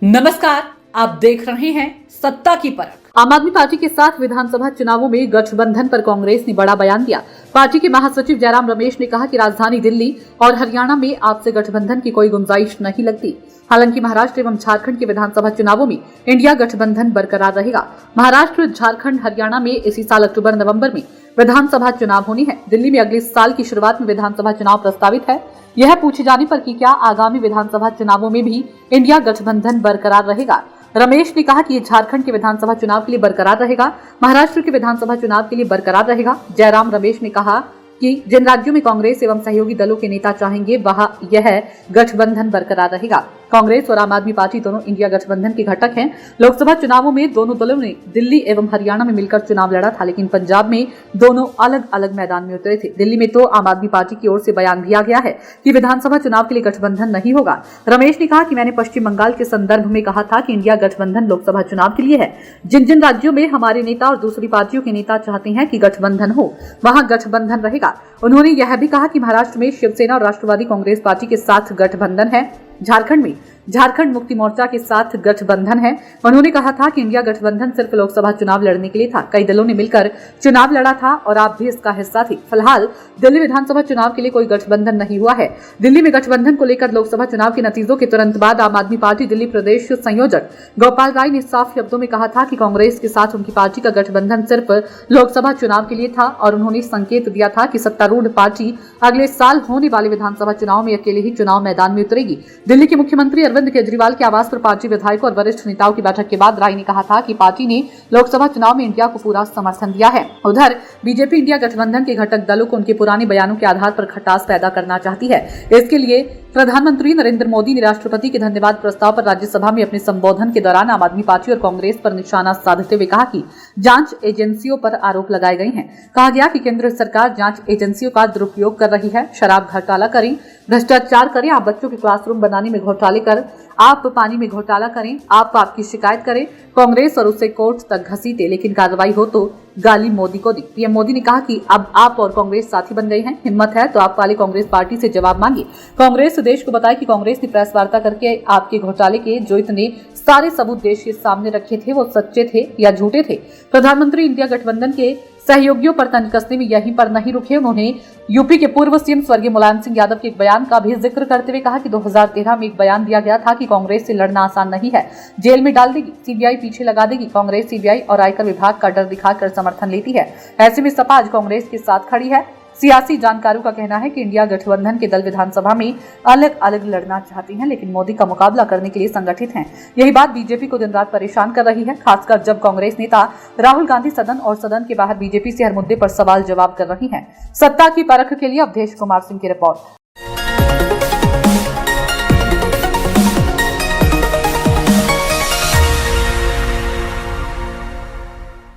नमस्कार, आप देख रहे हैं सत्ता की परख। आम आदमी पार्टी के साथ विधानसभा चुनावों में गठबंधन पर कांग्रेस ने बड़ा बयान दिया। पार्टी के महासचिव जयराम रमेश ने कहा कि राजधानी दिल्ली और हरियाणा में आपसे गठबंधन की कोई गुंजाइश नहीं लगती। हालांकि महाराष्ट्र एवं झारखंड के विधानसभा चुनावों में इंडिया गठबंधन बरकरार रहेगा। महाराष्ट्र, झारखंड, हरियाणा में इसी साल अक्टूबर-नवंबर में विधानसभा चुनाव होनी है। दिल्ली में अगले साल की शुरुआत में विधानसभा चुनाव प्रस्तावित है। यह पूछे जाने पर कि क्या आगामी विधानसभा चुनावों में भी इंडिया गठबंधन बरकरार रहेगा, रमेश ने कहा कि ये झारखंड के विधानसभा चुनाव के लिए बरकरार रहेगा, महाराष्ट्र के विधानसभा चुनाव के लिए बरकरार रहेगा। जयराम रमेश ने कहा कि जिन राज्यों में कांग्रेस एवं सहयोगी दलों के नेता चाहेंगे वहां यह गठबंधन बरकरार रहेगा। कांग्रेस और आम आदमी पार्टी दोनों इंडिया गठबंधन के घटक हैं। लोकसभा चुनावों में दोनों दलों ने दिल्ली एवं हरियाणा में मिलकर चुनाव लड़ा था, लेकिन पंजाब में दोनों अलग अलग मैदान में उतरे थे। दिल्ली में तो आम आदमी पार्टी की ओर से बयान दिया गया है कि विधानसभा चुनाव के लिए गठबंधन नहीं होगा। रमेश ने कहा कि मैंने पश्चिम बंगाल के संदर्भ में कहा था कि इंडिया गठबंधन लोकसभा चुनाव के लिए है। जिन जिन राज्यों में हमारे नेता और दूसरी पार्टियों के नेता चाहते हैं कि गठबंधन हो, वहां गठबंधन रहेगा। उन्होंने यह भी कहा कि महाराष्ट्र में शिवसेना और राष्ट्रवादी कांग्रेस पार्टी के साथ गठबंधन है। झारखंड में झारखंड मुक्ति मोर्चा के साथ गठबंधन है। उन्होंने कहा था कि इंडिया गठबंधन सिर्फ लोकसभा चुनाव लड़ने के लिए था। कई दलों ने मिलकर चुनाव लड़ा था और आप भी इसका हिस्सा थे। फिलहाल दिल्ली विधानसभा चुनाव के लिए कोई गठबंधन नहीं हुआ है। दिल्ली में गठबंधन को लेकर लोकसभा चुनाव के नतीजों के तुरंत बाद आम आदमी पार्टी दिल्ली प्रदेश संयोजक गोपाल राय ने साफ शब्दों में कहा था कि कांग्रेस के साथ उनकी पार्टी का गठबंधन सिर्फ लोकसभा चुनाव के लिए था और उन्होंने संकेत दिया था कि सत्तारूढ़ पार्टी अगले साल होने वाले विधानसभा चुनाव में अकेले ही चुनाव मैदान में उतरेगी। दिल्ली के मुख्यमंत्री अरविंद केजरीवाल के आवास पर पार्टी विधायकों और वरिष्ठ नेताओं की बैठक के बाद राय ने कहा था कि पार्टी ने लोकसभा चुनाव में इंडिया को पूरा समर्थन दिया है। उधर बीजेपी इंडिया गठबंधन के घटक दलों को उनके पुराने बयानों के आधार पर खटास पैदा करना चाहती है। इसके लिए प्रधानमंत्री नरेंद्र मोदी ने राष्ट्रपति के धन्यवाद प्रस्ताव पर राज्यसभा में अपने संबोधन के दौरान आम आदमी पार्टी और कांग्रेस पर निशाना साधते हुए कहा कि जांच एजेंसियों पर आरोप लगाए गए हैं। कहा गया कि केंद्र सरकार जांच एजेंसियों का दुरुपयोग कर रही है, शराब घोटाला करें, भ्रष्टाचार करें, आप बच्चों के क्लासरूम बनाने में घोटाले कर, आप पानी में घोटाला करें, आप आपकी शिकायत करें, कांग्रेस और उसे कोर्ट तक घसीटे, लेकिन कार्रवाई हो तो गाली मोदी को दी। पीएम मोदी ने कहा कि अब आप और कांग्रेस साथी बन गए हैं, हिम्मत है तो आप वाले कांग्रेस पार्टी से जवाब मांगिए। कांग्रेस देश को बताए कि कांग्रेस ने प्रेस वार्ता करके आपके घोटाले के जो इतने सारे सबूत देश के सामने रखे थे वो सच्चे थे या झूठे थे। प्रधानमंत्री इंडिया गठबंधन के सहयोगियों पर तंज कसने में यहीं पर नहीं रुके। उन्होंने यूपी के पूर्व सीएम स्वर्गीय मुलायम सिंह यादव के एक बयान का भी जिक्र करते हुए कहा कि 2013 में एक बयान दिया गया था कि कांग्रेस से लड़ना आसान नहीं है, जेल में डाल देगी, सीबीआई पीछे लगा देगी। कांग्रेस सीबीआई और आयकर विभाग का डर दिखाकर समर्थन लेती है। ऐसे में सपा आज कांग्रेस के साथ खड़ी है। सियासी जानकारों का कहना है कि इंडिया गठबंधन के दल विधानसभा में अलग अलग लड़ना चाहती हैं, लेकिन मोदी का मुकाबला करने के लिए संगठित हैं। यही बात बीजेपी को दिन रात परेशान कर रही है, खासकर जब कांग्रेस नेता राहुल गांधी सदन और सदन के बाहर बीजेपी से हर मुद्दे पर सवाल जवाब कर रही हैं। सत्ता की परख के लिए अवधेश कुमार सिंह की रिपोर्ट।